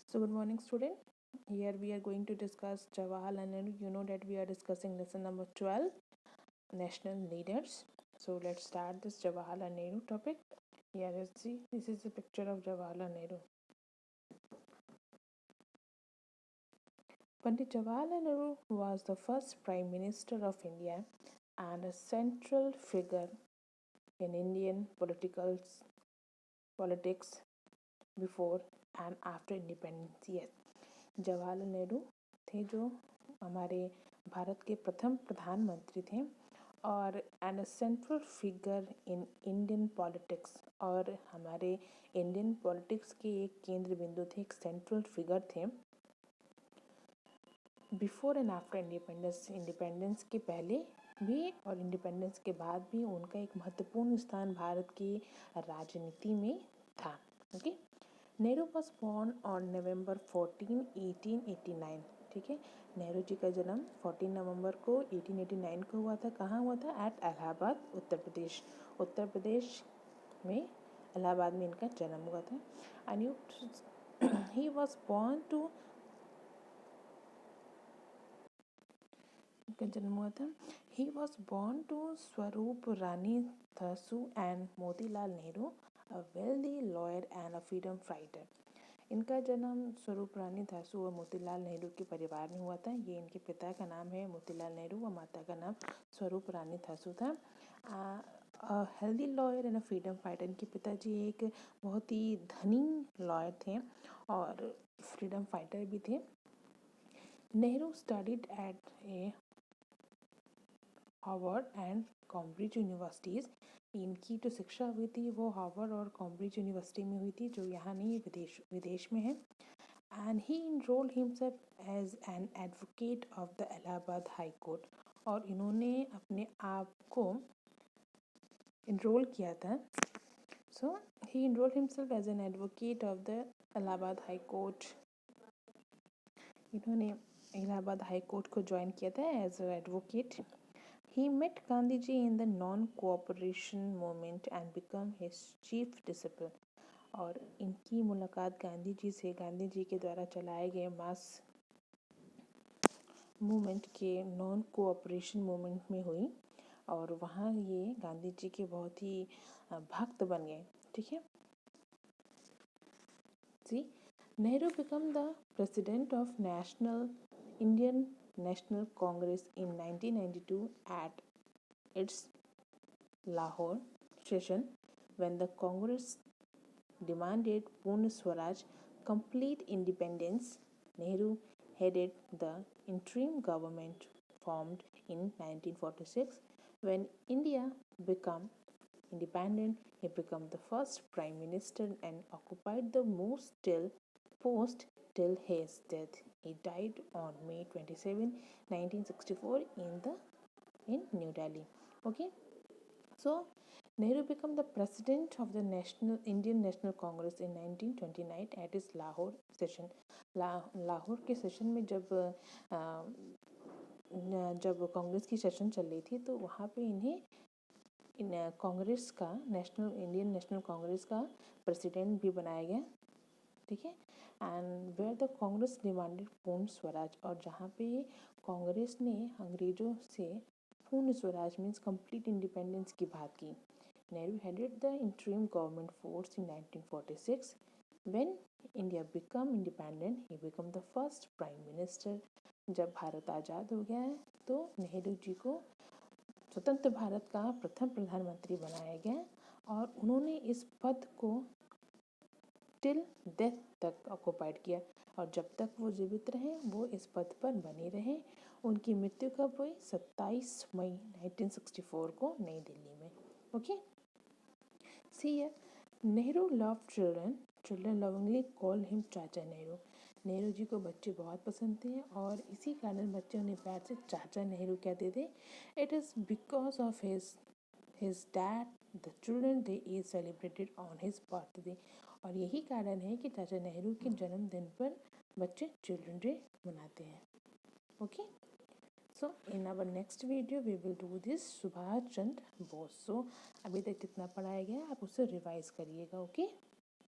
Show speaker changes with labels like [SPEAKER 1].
[SPEAKER 1] So good morning student. Here we are going to discuss Jawaharlal Nehru. You know that we are discussing lesson number 12, national leaders. So let's start this Jawaharlal Nehru topic. Here is this is a picture of Jawaharlal Nehru. Pandit Jawaharlal Nehru was the first Prime Minister of India and a central figure in Indian politics before and after independence. Yes, Jawaharlal Nehru थे जो हमारे भारत के प्रथम प्रधानमंत्री थे और and central figure in Indian politics, और हमारे इंडियन पॉलिटिक्स के एक केंद्र बिंदु थे, एक सेंट्रल फिगर थे बिफोर एंड आफ्टर इंडिपेंडेंस के पहले भी और इंडिपेंडेंस के बाद भी उनका एक महत्वपूर्ण स्थान भारत की राजनीति में था. Okay, Nehru was born on November 14, 1889. ठीक है, नेहरू जी का जन्म 14 नवंबर को 1889 को हुआ था. कहाँ हुआ था? एट इलाहाबाद, उत्तर प्रदेश. उत्तर प्रदेश में इलाहाबाद में इनका जन्म हुआ था. And he was born to इनका जन्म हुआ था. He was born to Swaroop Rani Thussu and Motilal Nehru, a wealthy lawyer and a freedom fighter. इनका जन्म स्वरूप रानी थासू और मोतीलाल नेहरू के परिवार में हुआ था. ये इनके पिता का नाम है मोतीलाल नेहरू और माता का नाम स्वरूप रानी थासू था. Healthy lawyer and a freedom fighter. इनके पिताजी एक बहुत ही धनी लॉयर थे और फ्रीडम फाइटर भी थे. Nehru studied at A Harvard and Cambridge universities. इनकी जो शिक्षा हुई थी वो हार्वर्ड और कैम्ब्रिज यूनिवर्सिटी में हुई थी, जो यहाँ नहीं विदेश में है. And he enrolled himself as an advocate of the Allahabad high court. और इन्होंने अपने आप को इनरोल किया था. So he enrolled himself as an advocate of the Allahabad high court. इन्होंने इलाहाबाद हाई कोर्ट को ज्वाइन किया था as advocate. He met Gandhiji in the non-cooperation movement and became his chief disciple. और इनकी मुलाकात गांधी जी से गांधी जी के द्वारा चलाए गए मास मूवमेंट के नॉन कोऑपरेशन मूवमेंट में हुई और वहाँ ये गांधी जी के बहुत ही भक्त बन गए. ठीक है. See, Nehru became the president of Indian National Congress in 1992 at its Lahore session, when the Congress demanded Purna Swaraj, complete independence. Nehru headed the interim government formed in 1946. When India became independent, he became the first prime minister and occupied the most post till his death. He died on May 27, 1964 in New Delhi. Okay, so Nehru became the president of the Indian National Congress in 1929 at his Lahore session. Lahore के session में जब कांग्रेस की session चल रही थी तो वहाँ पे इन्हें कांग्रेस का इंडियन नेशनल कांग्रेस का प्रेसिडेंट भी बनाया गया. ठीक है. And where the Congress demanded Purna Swaraj. और जहाँ पे कांग्रेस ने अंग्रेजों से पूर्ण स्वराज मीन्स कंप्लीट इंडिपेंडेंस की बात की. Nehru headed the interim government force in 1946. When India become independent he become the first prime minister. जब भारत आज़ाद हो गया है तो नेहरू जी को स्वतंत्र भारत का प्रथम प्रधानमंत्री बनाया गया और उन्होंने इस पद को टिल डेथ तक ऑक्युपाइड किया और जब तक वो जीवित रहे वो इस पद पर बने रहे. उनकी मृत्यु कब हुई? 27 मई 1964 को नई दिल्ली में. Okay. See here, Nehru love children lovingly call him चाचा नेहरू. नेहरू जी को बच्चे बहुत पसंद थे और इसी कारण बच्चे उन्हें प्यार से चाचा नेहरू कहते थे. It is because of his dad the children day is celebrated on his birthday. और यही कारण है कि चाचा नेहरू के जन्मदिन पर बच्चे चिल्ड्रन डे मनाते हैं. Okay, so in our next video we will do this Subhash Chandra Bose. So अभी तक जितना पढ़ाया गया आप उसे रिवाइज करिएगा. ओके.